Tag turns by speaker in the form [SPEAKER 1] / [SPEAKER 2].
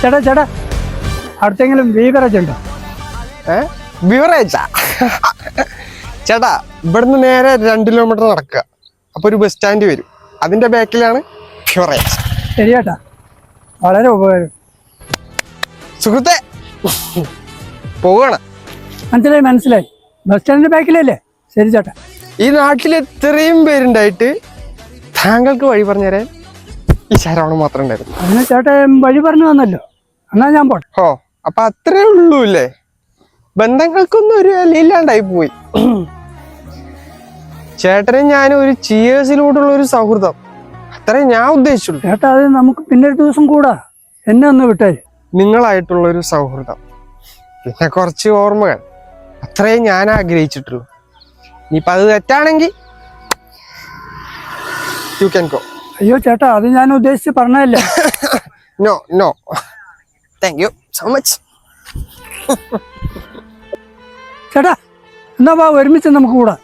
[SPEAKER 1] ചേട്ടാ ചേട്ടാ അടുത്തെങ്കിലും ബീവറേജ് ഉണ്ടോ?
[SPEAKER 2] ബിവറേജാ? ചേട്ടാ ഇവിടുന്ന് നേരെ 2 കിലോമീറ്റർ നടക്കുക, അപ്പൊ ഒരു ബസ് സ്റ്റാൻഡ് വരും, അതിന്റെ ബാക്കിലാണ് ബിവറേജ്.
[SPEAKER 1] ശരി ചേട്ടാ, വളരെ ഉപകാരം.
[SPEAKER 2] സുഹൃത്തെ പോവാണ്.
[SPEAKER 1] മനസ്സിലായി മനസ്സിലായി, ബസ് സ്റ്റാൻഡിന്റെ ബാക്കിലല്ലേ? ശരി ചേട്ടാ.
[SPEAKER 2] ഈ നാട്ടിൽ ഇത്രയും പേരുണ്ടായിട്ട് താങ്കൾക്ക് വഴി പറഞ്ഞുതരാൻ ഈ ശരവണ മാത്രം ഉണ്ടായിരുന്നു.
[SPEAKER 1] അങ്ങനെ ചേട്ടാ വഴി പറഞ്ഞു തന്നല്ലോ, എന്നാ ഞാൻ പോട്ടെ.
[SPEAKER 2] ഓ അപ്പൊ അത്രേ ഉള്ളൂ അല്ലേ? ബന്ധങ്ങൾക്കൊന്നും ഒരു വിലയില്ലാണ്ടായി പോയി. ചേട്ടനും ഞാനും ഒരു ചിയേഴ്സിലൂടെയുള്ള ഒരു സൗഹൃദം, അത്രേ ഞാൻ ഉദ്ദേശിച്ചുള്ളൂ.
[SPEAKER 1] ചേട്ടാ അത് നമുക്ക് പിന്നെ ഒരു ദിവസം കൂടാ, എന്നെ ഒന്ന് വിട്ടേ.
[SPEAKER 2] നിങ്ങളായിട്ടുള്ള ഒരു സൗഹൃദം, പിന്നെ കുറച്ച് ഓർമ്മകൾ, അത്രേ ഞാൻ ആഗ്രഹിച്ചിട്ടുള്ളൂ. ഇനിയിപ്പോൾ അത് തെറ്റാണെങ്കിൽ യു ക്യാൻ ഗോ.
[SPEAKER 1] അയ്യോ ചേട്ടാ, അത് ഞാൻ ഉദ്ദേശിച്ച് പറഞ്ഞതല്ല.
[SPEAKER 2] No no, thank you so much.
[SPEAKER 1] ചേട്ടാ എന്നാ ഒരുമിച്ച് നമുക്ക് കൂടാ.